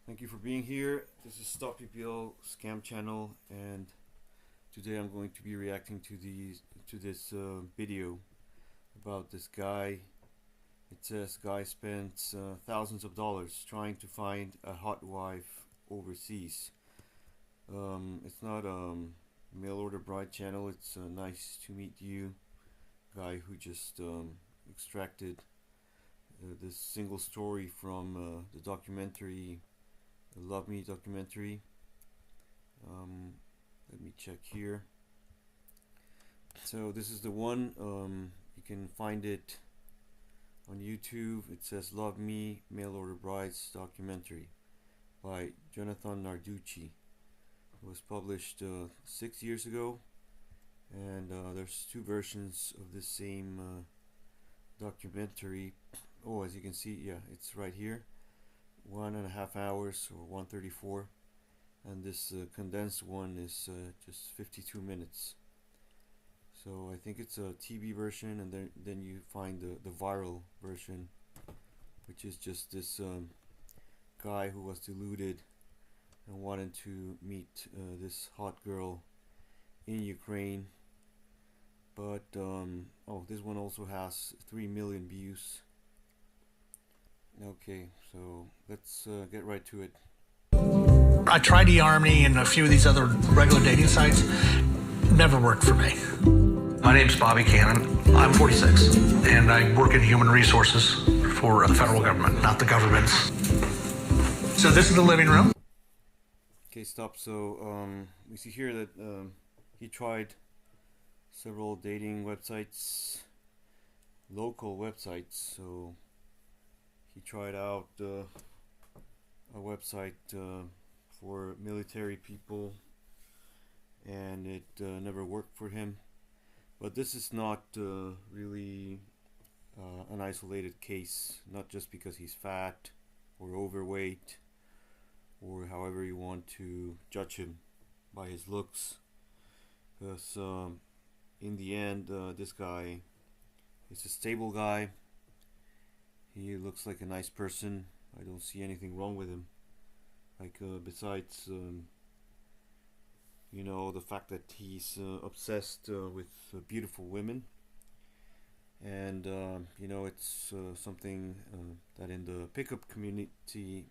Thank you for being here. This is Stop PPL Scam Channel, and today I'm going to be reacting to this video about this guy. It says guy spends thousands of dollars trying to find a hot wife overseas. It's not a mail order bride channel. It's nice to meet you, guy who just extracted this single story from the documentary, the Love Me documentary. Let me check here. So this is the one. You can find it on YouTube. It says Love Me Mail Order Brides documentary by Jonathan Narducci. It was published 6 years ago, and there's two versions of this same documentary. Oh, as you can see, yeah, it's right here, 1.5 hours or 134, and this condensed one is just 52 minutes. So I think it's a TV version, and then you find the viral version, which is just this guy who was deluded and wanted to meet this hot girl in Ukraine. But oh, this one also has 3 million views. Okay, so let's get right to it. I tried eHarmony and a few of these other regular dating sites. Never worked for me. My name's Bobby Cannon. I'm 46, and I work in human resources for the federal government, not the governments. So this is the living room. Okay, stop. So we see here that he tried several dating websites, local websites. So he tried out a website for military people, and it never worked for him. But this is not really an isolated case, not just because he's fat or overweight or however you want to judge him by his looks, because in the end this guy is a stable guy. He looks like a nice person. I don't see anything wrong with him, like besides you know, the fact that he's obsessed with beautiful women. And you know, it's something that in the pickup community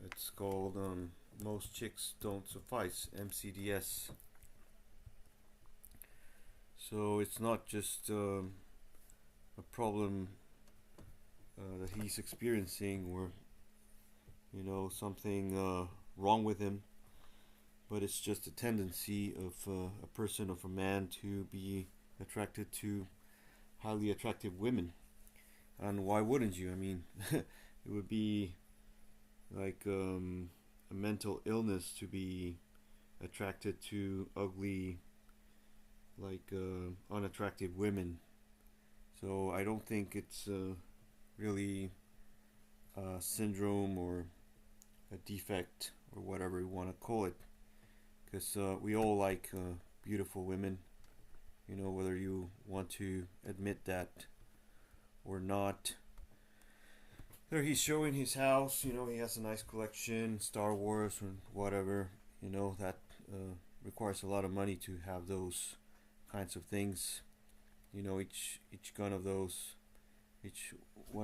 it's called most chicks don't suffice, MCDS. So it's not just a problem that he's experiencing, or you know, something wrong with him, but it's just a tendency of a person, of a man, to be attracted to highly attractive women. And why wouldn't you? I mean, it would be like a mental illness to be attracted to ugly, like unattractive women. So I don't think it's really a syndrome or a defect or whatever you want to call it, because we all like beautiful women, you know, whether you want to admit that or not. There he's showing his house, you know, he has a nice collection, Star Wars or whatever, you know, that requires a lot of money to have those kinds of things. You know, each one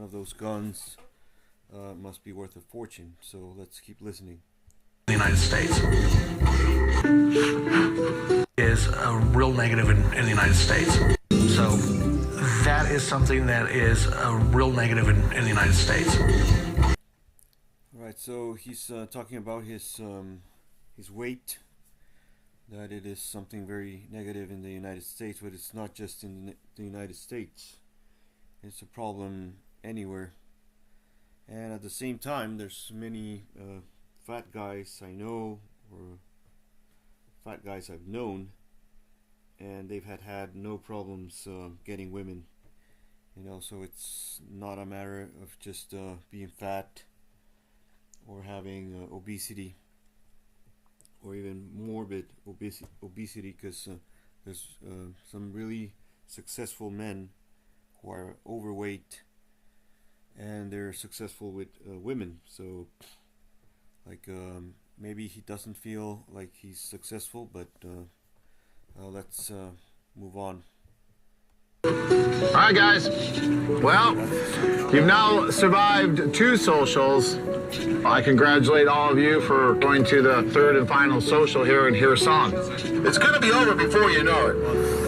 of those guns must be worth a fortune. So let's keep listening. The United States is a real negative in the United States. So that is something that is a real negative in the United States. Right, so he's talking about his weight, that it is something very negative in the United States, but it's not just in the United States. It's a problem anywhere. And at the same time, there's many fat guys I know, or fat guys I've known, and they've had no problems getting women. You know, so it's not a matter of just being fat or having obesity, or even morbid obesity, because there's some really successful men who are overweight and they're successful with women. So Like maybe he doesn't feel like he's successful, but let's move on. Alright guys, well, you've now survived 2 socials. I congratulate all of you for going to the 3rd and final social here and hear a song. It's going to be over before you know it.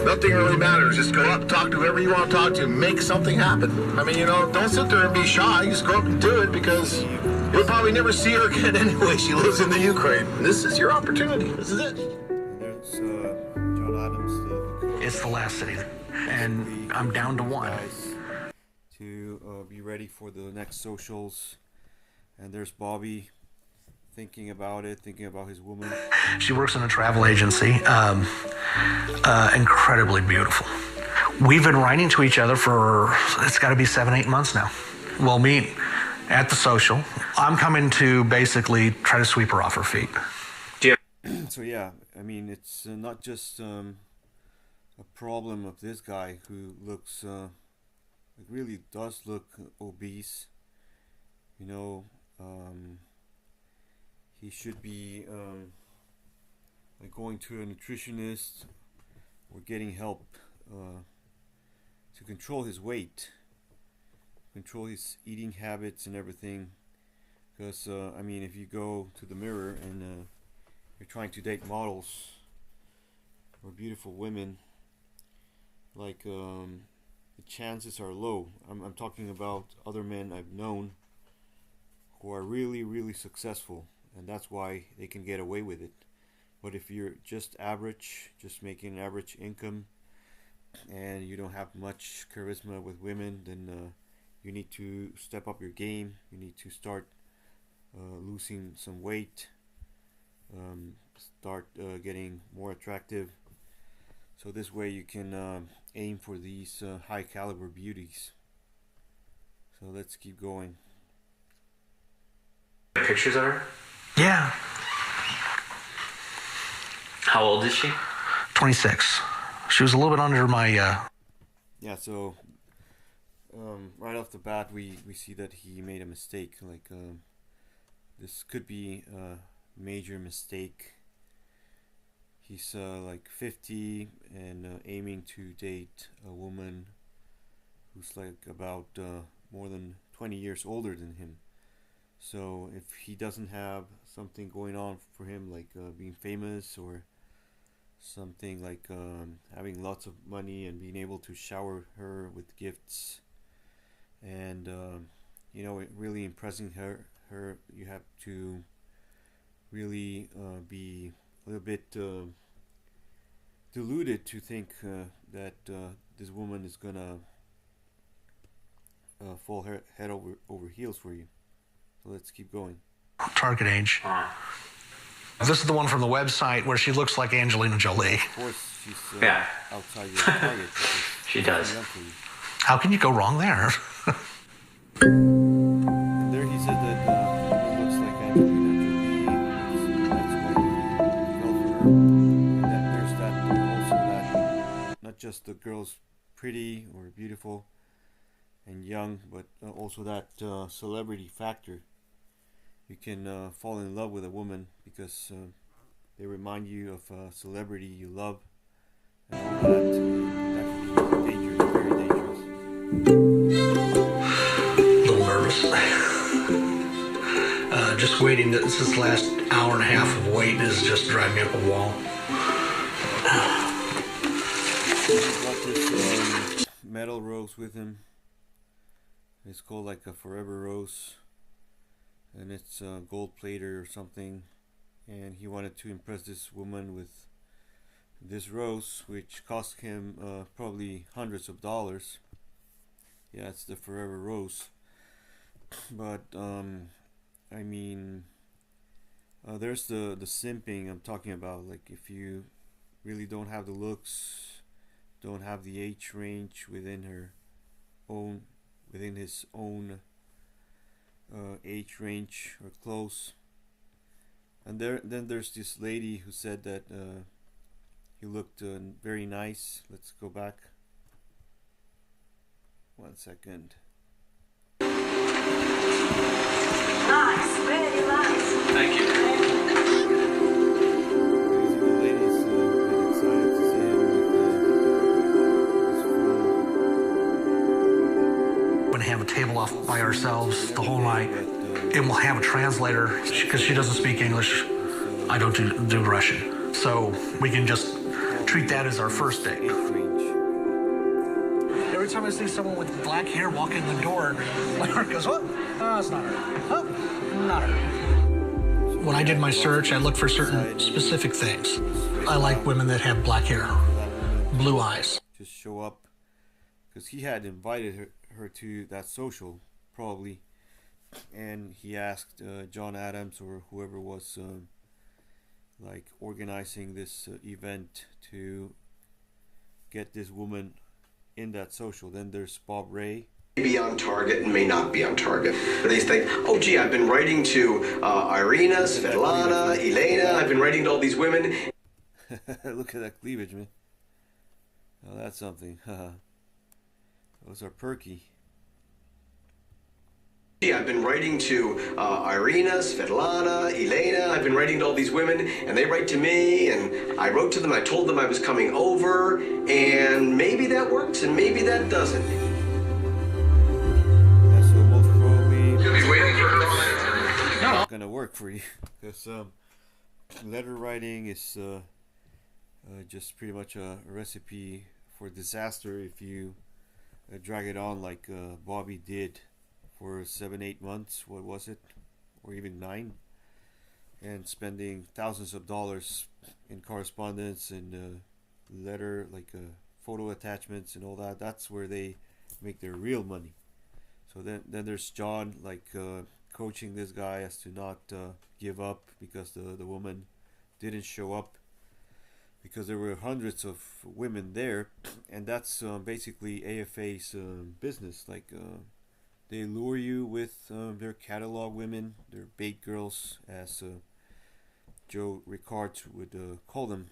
Nothing really matters. Just go up, talk to whoever you want to talk to, make something happen. I mean, you know, don't sit there and be shy. Just go up and do it, because you'll probably never see her again anyway. She lives in the Ukraine. This is your opportunity. This is it. There's John Adams. It's the last city, and I'm down to 1. To be ready for the next socials. And there's Bobby thinking about his woman. She works in a travel agency. Incredibly beautiful. We've been writing to each other for, it's got to be 7-8 months now. We'll meet at the social. I'm coming to basically try to sweep her off her feet. So yeah, I mean, it's not just a problem of this guy who looks, like really does look obese. You know, he should be like going to a nutritionist or getting help to control his weight, control his eating habits and everything. Because I mean, if you go to the mirror and you're trying to date models or beautiful women, like the chances are low. I'm talking about other men I've known who are really successful, and that's why they can get away with it. But if you're just average, just making an average income, and you don't have much charisma with women, then you need to step up your game. You need to start losing some weight, start getting more attractive, so this way you can aim for these high caliber beauties. So let's keep going. Pictures of her? Yeah. How old is she? 26. She was a little bit under my... Yeah, so right off the bat we see that he made a mistake. Like this could be a major mistake. He's like 50 and aiming to date a woman who's like about more than 20 years older than him. So if he doesn't have something going on for him, like being famous or something like having lots of money and being able to shower her with gifts and you know, really impressing her, you have to really be a little bit deluded to think that this woman is gonna fall head over heels for you. So let's keep going. Target age. This is the one from the website where she looks like Angelina Jolie. Of course, she's Yeah. outside your target. She does. How can you go wrong there? And there he said that it looks like Angelina Jolie. That's why he fell for her. And then there's that also that not just the girl's pretty or beautiful and young, but also that celebrity factor. You can fall in love with a woman because they remind you of a celebrity you love, and all that. That can be dangerous, very dangerous. A little nervous. Just waiting. This last hour and a half of waiting is just driving me up a wall. He's got this metal rose with him. It's called like a forever rose, and it's gold plated or something, and he wanted to impress this woman with this rose, which cost him probably hundreds of dollars. Yeah, it's the forever rose. But I mean, there's the simping I'm talking about. Like, if you really don't have the looks, don't have the age range within his own age range or close. And then there's this lady who said that he looked very nice. Let's go back 1 second. Nice, very nice. Thank ourselves the whole night, and we'll have a translator because she doesn't speak English. I don't do Russian, so we can just treat that as our first date. Every time I see someone with black hair walking in the door, my heart goes, "What? Oh, it's not her. Oh, not her." When I did my search, I looked for certain specific things. I like women that have black hair, blue eyes. Just show up, because he had invited her to that social, probably, and he asked John Adams or whoever was like organizing this event to get this woman in that social. Then there's Bob Ray. May be on target and may not be on target. They think, oh gee, I've been writing to Irina, Svetlana, Elena, I've been writing to all these women. Look at that cleavage, man. Oh, that's something. Those are perky. I've been writing to Irina, Svetlana, Elena, I've been writing to all these women, and they write to me, and I wrote to them, I told them I was coming over, and maybe that works, and maybe that doesn't. That's so most probably You'll be waiting for her. not gonna work for you, because letter writing is just pretty much a recipe for disaster if you drag it on like Bobby did for 7-8 months, what was it, or even 9, and spending thousands of dollars in correspondence and letter, like photo attachments and all that. That's where they make their real money. So then there's John, like coaching this guy as to not give up because the woman didn't show up, because there were hundreds of women there, and that's basically AFA's business. Like they lure you with their catalog women, their bait girls, as Joe Ricard would call them.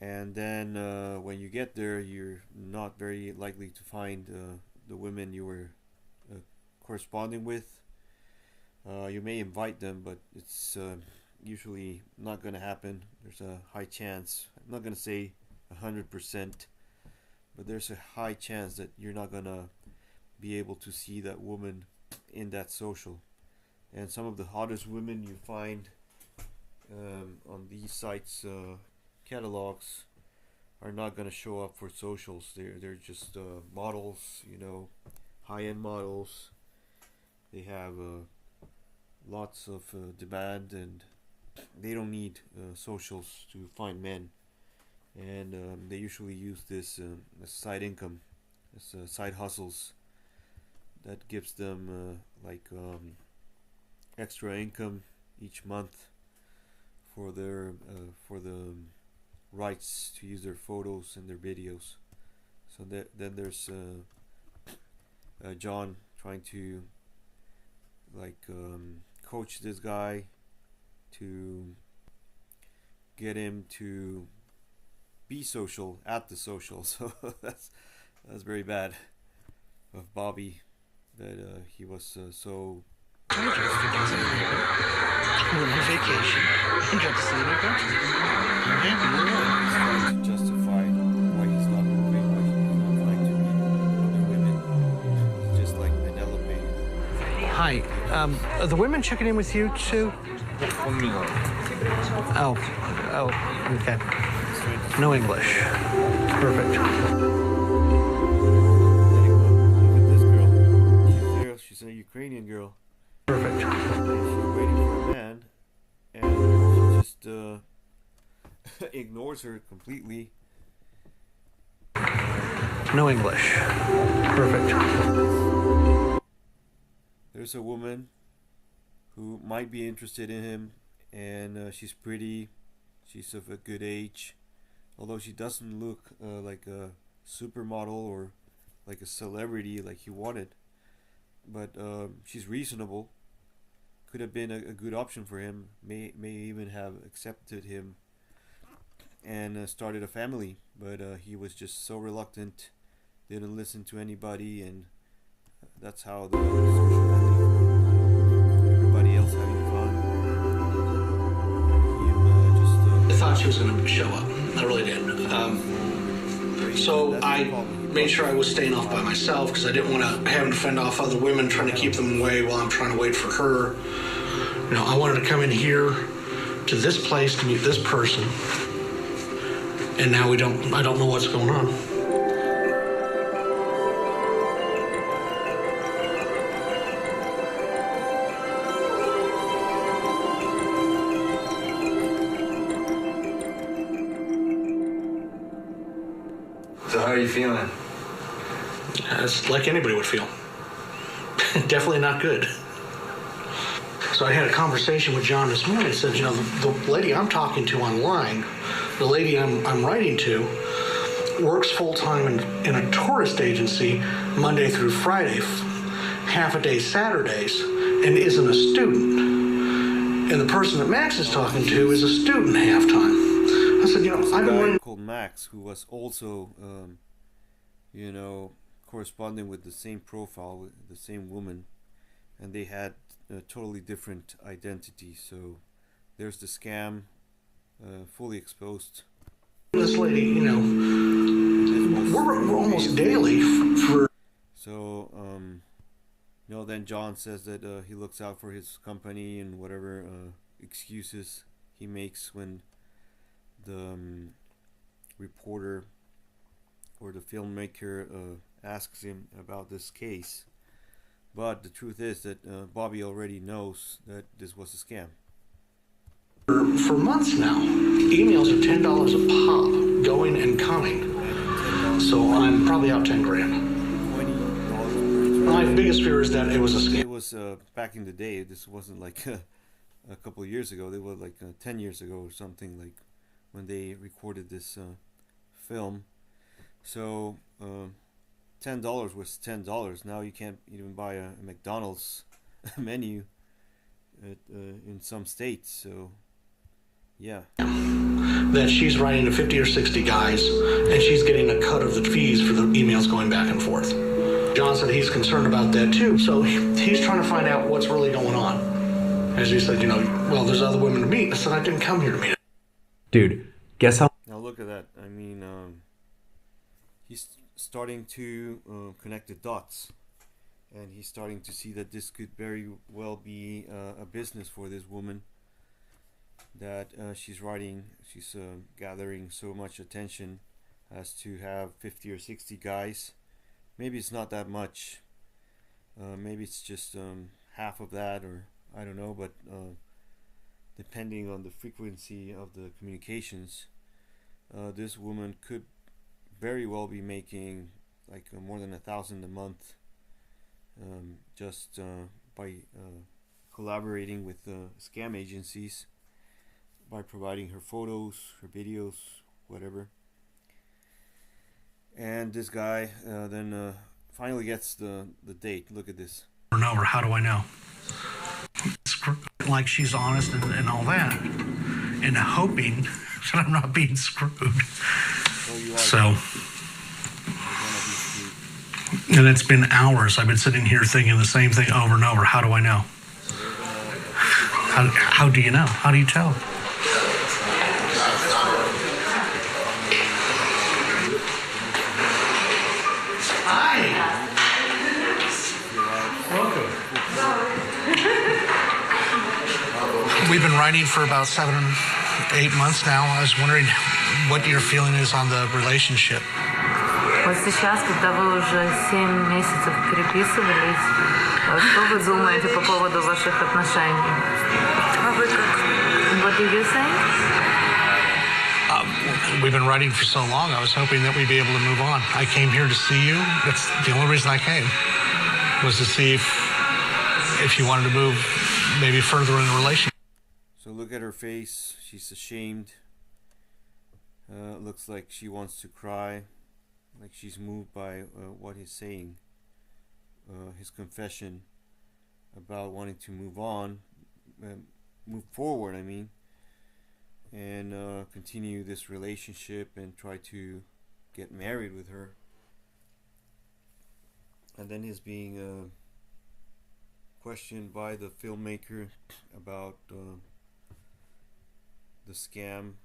And then when you get there, you're not very likely to find the women you were corresponding with. You may invite them, but it's usually not going to happen. There's a high chance, I'm not going to say 100%, but there's a high chance that you're not going to be able to see that woman in that social. And some of the hottest women you find on these sites, catalogs, are not going to show up for socials. They're just models, you know, high-end models. They have lots of demand, and they don't need socials to find men. And they usually use this as side income, as side hustles. That gives them extra income each month for their for the rights to use their photos and their videos. So then there's John trying to coach this guy to get him to be social at the social. So that's very bad of Bobby, that he was so Vacation. You got to see it, to justify why he's not moving, why he's not trying to meet other women. It's just like Penelope. Hi. Are the women checking in with you too? Oh, okay. No English. Perfect. She's a Ukrainian girl. Perfect. And she's waiting for a man, and she just ignores her completely. No English. Perfect. There's a woman who might be interested in him, and she's pretty. She's of a good age, although she doesn't look like a supermodel or like a celebrity like he wanted. But she's reasonable. Could have been a good option for him. May even have accepted him and started a family. But he was just so reluctant, didn't listen to anybody, and that's how the social ended. Everybody else having fun. I thought she was going to show up. I really did. So I made sure I was staying off by myself because I didn't want to have to fend off other women trying to keep them away while I'm trying to wait for her. You know, I wanted to come in here to this place to meet this person, and now I don't know what's going on. So how are you feeling? It's like anybody would feel. Definitely not good. So I had a conversation with John this morning. He said, you know, the lady I'm talking to online, the lady I'm writing to, works full-time in a tourist agency Monday through Friday, half a day Saturdays, and isn't a student. And the person that Max is talking to is a student half-time. I said, you know, I've been writing... called Max, who was also, you know, corresponding with the same profile, with the same woman, and they had totally different identities. So there's the scam, fully exposed. This lady, you know, we're almost daily for... So, you know, then John says that he looks out for his company and whatever excuses he makes when the reporter or the filmmaker asks him about this case. But the truth is that Bobby already knows that this was a scam. For months now, emails are $10 a pop, going and coming. So I'm probably out 10 grand. My biggest fear is that it was a scam. It was back in the day. This wasn't like a couple of years ago. They were like 10 years ago or something, like when they recorded this film. So $10 was $10. Now you can't even buy a McDonald's menu in some states. So yeah. That she's writing to 50 or 60 guys, and she's getting a cut of the fees for the emails going back and forth. John said he's concerned about that too, so he's trying to find out what's really going on. As he said, you know, well, there's other women to meet. I said, I didn't come here to meet. Dude, guess how... Now look at that. I mean, he's starting to connect the dots, and he's starting to see that this could very well be a business for this woman, that she's gathering so much attention as to have 50 or 60 guys. Maybe it's not that much, maybe it's just half of that, or I don't know, but depending on the frequency of the communications, this woman could very well be making like more than $1,000 a month, just by collaborating with scam agencies, by providing her photos, her videos, whatever. And this guy then finally gets the date. Look at this. Or no, or how do I know? Like she's honest and all that, and hoping that I'm not being screwed. So, and it's been hours. I've been sitting here thinking the same thing over and over. How do I know? How do you know? How do you tell? We've been writing for about 7, 8 months now. I was wondering what your feeling is on the relationship. Вот сейчас, когда вы уже 7 месяцев переписывались, что вы думаете по поводу ваших отношений? А вы как? What do you think? We've been writing for so long. I was hoping that we'd be able to move on. I came here to see you. That's the only reason I came, was to see if you wanted to move maybe further in the relationship. So look at her face. She's ashamed. Looks like she wants to cry, like she's moved by what he's saying, his confession about wanting to move on, move forward, I mean, and continue this relationship and try to get married with her. And then he's being questioned by the filmmaker about the scam,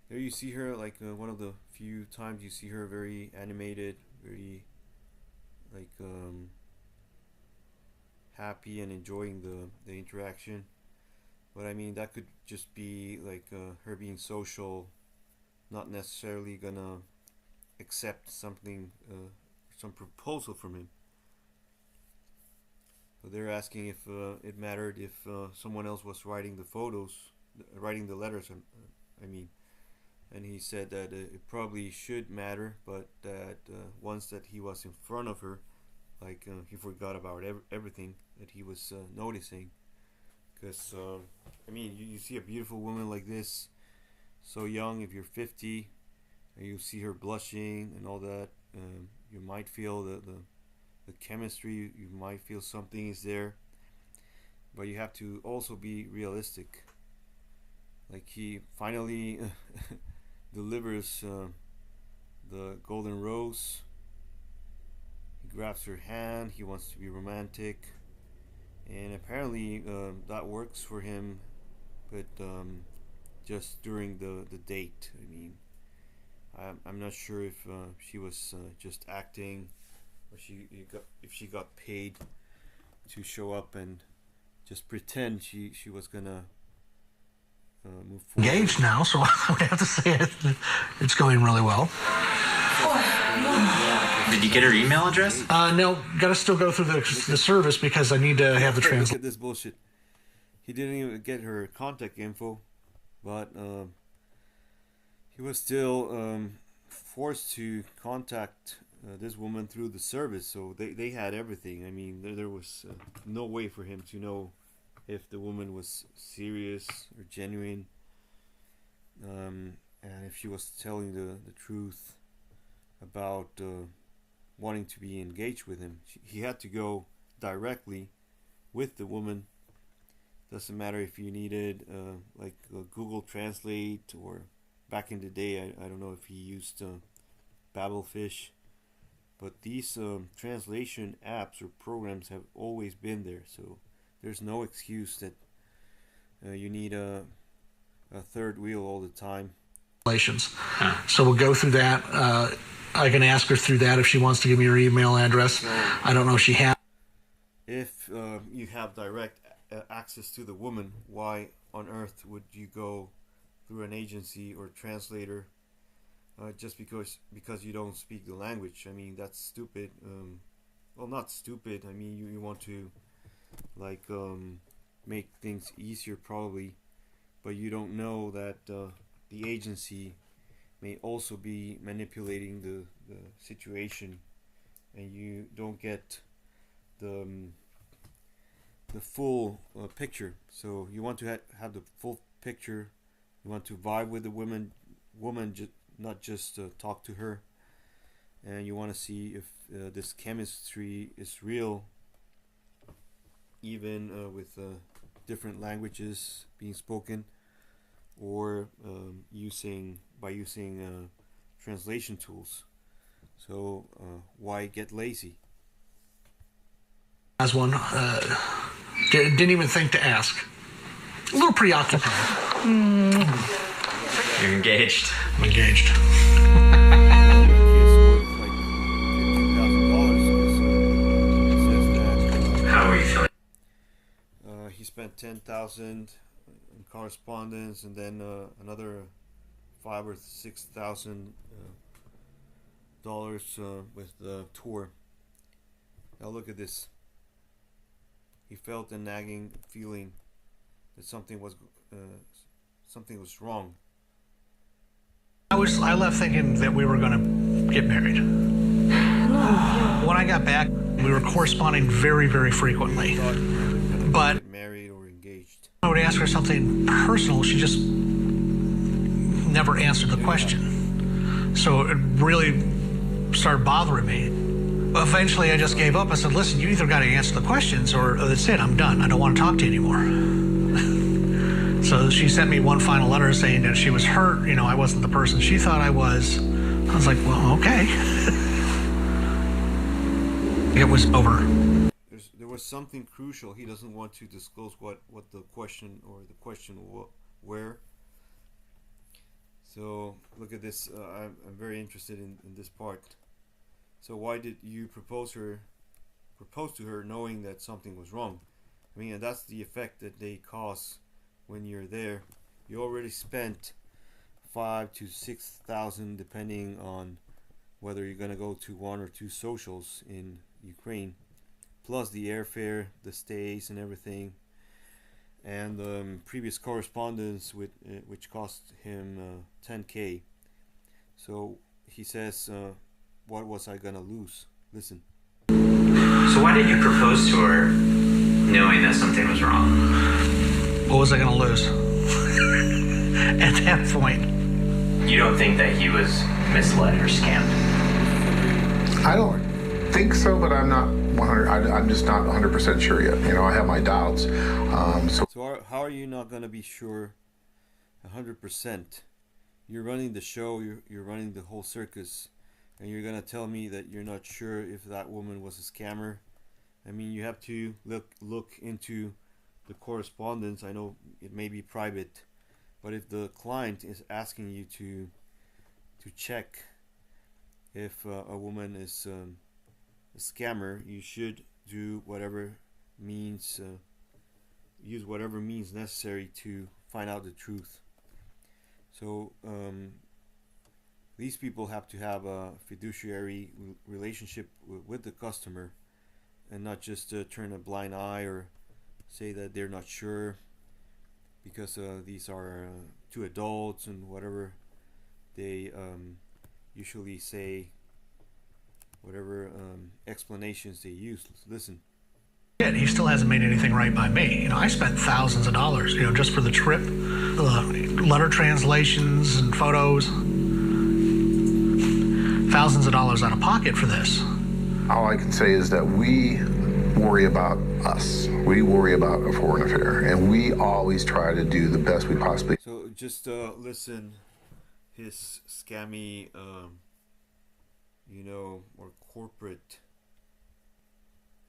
there you see her like one of the few times you see her very animated, very like happy and enjoying the interaction. But I mean, that could just be like her being social, not necessarily gonna accept something, some proposal from him. So they're asking if it mattered if someone else was writing the photos, writing the letters. I mean, and he said that it probably should matter, but that once that he was in front of her, like he forgot about everything that he was noticing. Because I mean, you see a beautiful woman like this, so young. If you're 50, and you see her blushing and all that, you might feel the chemistry. You might feel something is there, but you have to also be realistic. Like he finally delivers the golden rose. He grabs her hand. He wants to be romantic. And apparently that works for him, but just during the date. I mean, I'm not sure if she was just acting, or if she got paid to show up and just pretend she was gonna move forward. Engaged now, so I would have to say it's going really well. Did you get her email address? No, gotta still go through the service because I need to have the Look translation. at this bullshit. He didn't even get her contact info, but he was still forced to contact this woman through the service. So they had everything. I mean, there was no way for him to know if the woman was serious or genuine, and if she was telling the truth about wanting to be engaged with him. He had to go directly with the woman. Doesn't matter if you needed like Google Translate, or back in the day I don't know if he used Babelfish, but these translation apps or programs have always been there, so there's no excuse that you need a third wheel all the time. So we'll go through that. I can ask her through that if she wants to give me her email address. I don't know if she has. If you have direct access to the woman, why on earth would you go through an agency or translator just because you don't speak the language? I mean, that's stupid. Well, not stupid. I mean, you want to like make things easier probably, but you don't know that the agency may also be manipulating the situation, and you don't get the full picture. So you want to have the full picture. You want to vibe with the woman, not just talk to her, and you want to see if this chemistry is real, even with different languages being spoken, or using translation tools. So why get lazy? As one, didn't even think to ask. A little preoccupied. You're engaged. I'm engaged. How are you feeling? He spent $10,000 in correspondence, and then another $5,000 or $6,000 with the tour. Now look at this. He felt a nagging feeling that something was wrong. I left thinking that we were going to get married. When I got back, we were corresponding very, very frequently. But married or engaged. I would ask her something personal. She just never answered the question. So it really started bothering me. Eventually, I just gave up. I said, listen, you either got to answer the questions or that's it. I'm done. I don't want to talk to you anymore. So she sent me one final letter saying that she was hurt. You know, I wasn't the person she thought I was. I was like, well, okay. It was over. There was something crucial. He doesn't want to disclose what the question or the question where. So look at this. I'm very interested in this part. So why did you propose to her knowing that something was wrong? I mean, and that's the effect that they cause when you're there. You already spent 5 to 6,000, depending on whether you're gonna go to 1 or 2 socials in Ukraine, plus the airfare, the stays, and everything, and previous correspondence with which cost him 10K. So he says, "What was I gonna lose?" Listen. So why did you propose to her knowing that something was wrong? What was I going to lose? At that point. You don't think that he was misled or scammed? I don't think so, but I'm not 100. I'm just not 100% sure yet. You know, I have my doubts. So how are you not gonna be sure 100%? You're running the show. You're running the whole circus, and you're gonna tell me that you're not sure if that woman was a scammer? I mean, you have to look into the correspondence. I know it may be private, but if the client is asking you to check if a woman is a scammer, you should do whatever means, use whatever means necessary to find out the truth. So these people have to have a fiduciary relationship with the customer, and not just turn a blind eye or say that they're not sure because these are 2 adults and whatever. They usually say whatever explanations they use. Listen. He still hasn't made anything right by me. You know, I spent thousands of dollars, you know, just for the trip, letter translations and photos. Thousands of dollars out of pocket for this. All I can say is that we worry about us. We worry about a foreign affair, and we always try to do the best we possibly can. So just listen, his scammy, you know, or corporate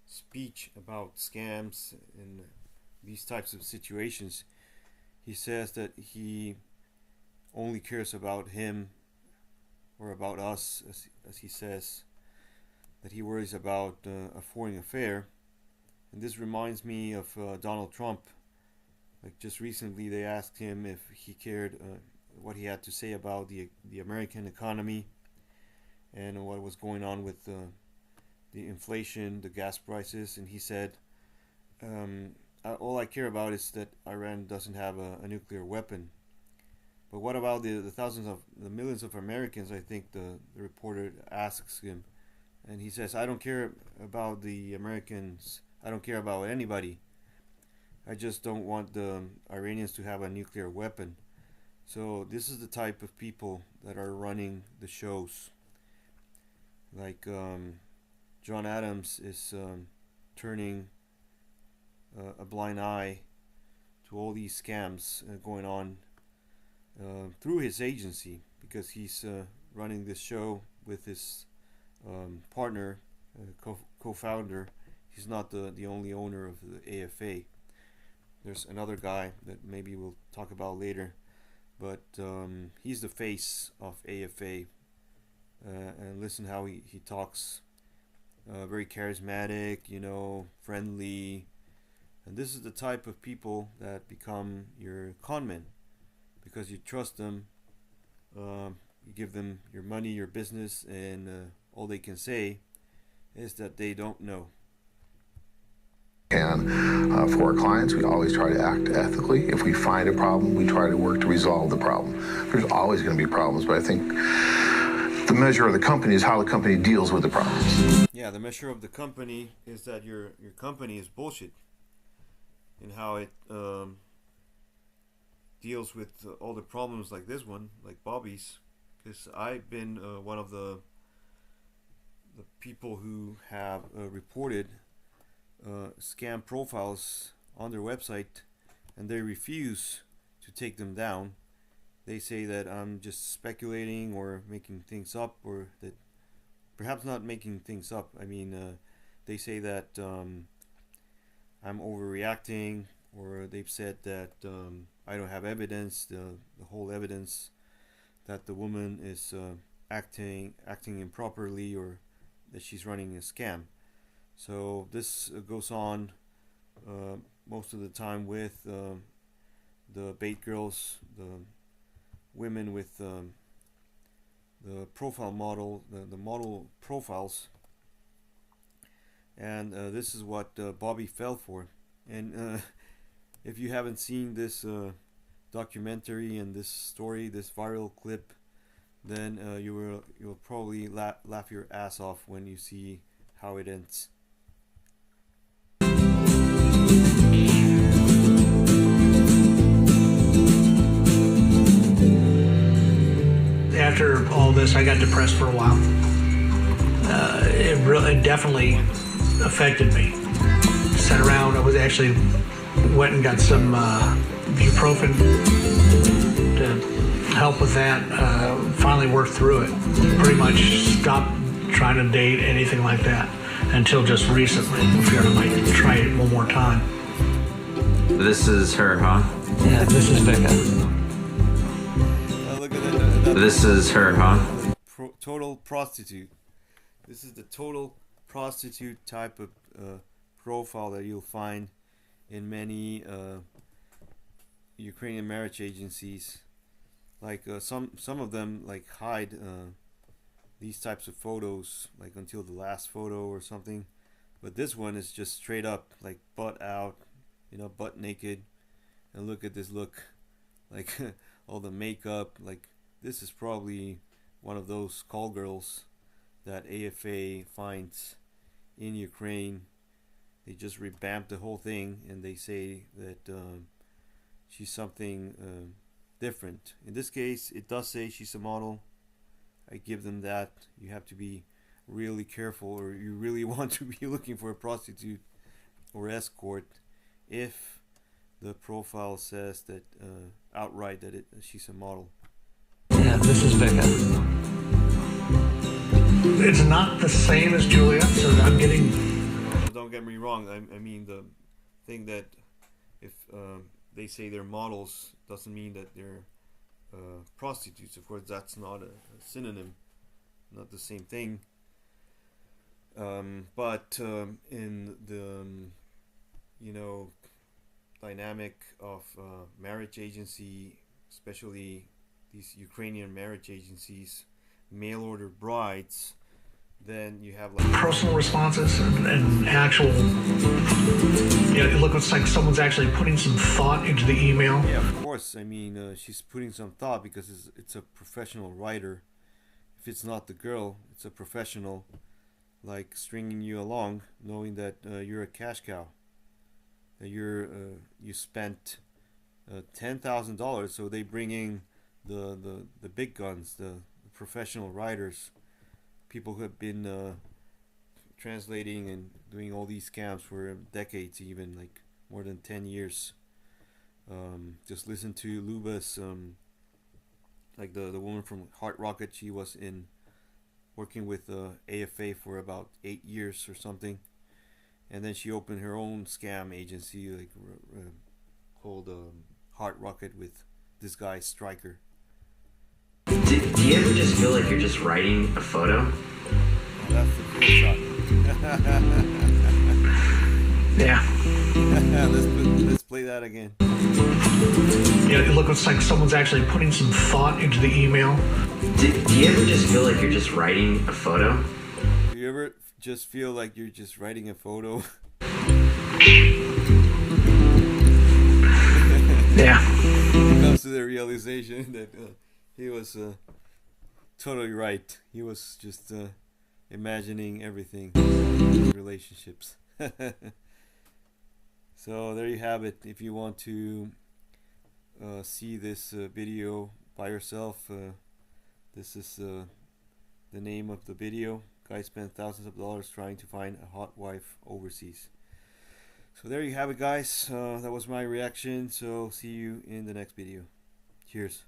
speech about scams and these types of situations. He says that he only cares about him or about us, as he says, that he worries about a foreign affair. And this reminds me of Donald Trump. Like just recently they asked him if he cared what he had to say about the American economy and what was going on with the inflation, the gas prices, and he said, all I care about is that Iran doesn't have a nuclear weapon. But what about the millions of Americans, I think the reporter asks him. And he says, I don't care about the Americans. I don't care about anybody. I just don't want the Iranians to have a nuclear weapon. So this is the type of people that are running the shows. Like John Adams is turning a blind eye to all these scams going on through his agency, because he's running this show with his partner, co-founder. He's not the only owner of the AFA. There's another guy that maybe we'll talk about later, but he's the face of AFA. And listen how he talks. Very charismatic, you know, friendly. And this is the type of people that become your conmen, because you trust them. You give them your money, your business, and all they can say is that they don't know. And for our clients, we always try to act ethically. If we find a problem, we try to work to resolve the problem. There's always going to be problems, but I think the measure of the company is how the company deals with the problems. Yeah, the measure of the company is that your company is bullshit, and how it deals with all the problems like this one, like Bobby's. Because I've been one of the people who have reported scam profiles on their website, and they refuse to take them down. They say that I'm just speculating or making things up, or that perhaps not making things up. I mean, they say that I'm overreacting, or they've said that I don't have evidence, the whole evidence that the woman is acting improperly, or that she's running a scam. So this goes on most of the time with the bait girls, the women with the profile model, the model profiles, and this is what Bobby fell for. And if you haven't seen this documentary and this story, this viral clip, then you'll probably laugh your ass off when you see how it ends. After all this, I got depressed for a while. It definitely affected me. Sat around. I went and got some ibuprofen to help with that. Finally worked through it. Pretty much stopped trying to date, anything like that, until just recently. I figured I might try it one more time. This is her, huh? Yeah, this is Becca. Look at that. This is her, huh? Total prostitute. This is the total prostitute type of profile that you'll find in many Ukrainian marriage agencies. Like some of them like hide these types of photos, like until the last photo or something. But this one is just straight up, like butt out, butt naked. And look at this look, like all the makeup. Like this is probably one of those call girls that AFA finds in Ukraine. They just revamped the whole thing, and they say that she's something different. In this case, it does say she's a model. I give them that. You have to be really careful, or you really want to be looking for a prostitute or escort if the profile says that outright that she's a model. Yeah, this is Becca. It's not the same as Julia, so I'm getting... Don't get me wrong, I mean the thing that if they say they're models doesn't mean that they're prostitutes. Of course, that's not a synonym, not the same thing. But in the dynamic of marriage agency, especially these Ukrainian marriage agencies, mail order brides, then you have like personal responses and actual, it looks like someone's actually putting some thought into the email. Yeah, of course. I mean, she's putting some thought because it's a professional writer. If it's not the girl, it's a professional, like stringing you along, knowing that you're a cash cow. That you spent $10,000, so they bring in the big guns, the professional writers, people who have been translating and doing all these scams for decades, even like more than 10 years. Just listen to Luba's, like the woman from Heartbreak. She was working with AFA for about 8 years or something, and then she opened her own scam agency, like called Heartbreak, with this guy Stryker. Do you ever just feel like you're just writing a photo? Oh, that's the cool shot. Yeah. Let's play that again. It looks like someone's actually putting some thought into the email. Do you ever just feel like you're just writing a photo? Do you ever just feel like you're just writing a photo? Yeah. He comes to the realization that he was totally right. He was just imagining everything in relationships. So there you have it. If you want to see this video by yourself, this is the name of the video. Guy spent thousands of dollars trying to find a hot wife overseas. So there you have it, guys. That was my reaction. So see you in the next video. Cheers.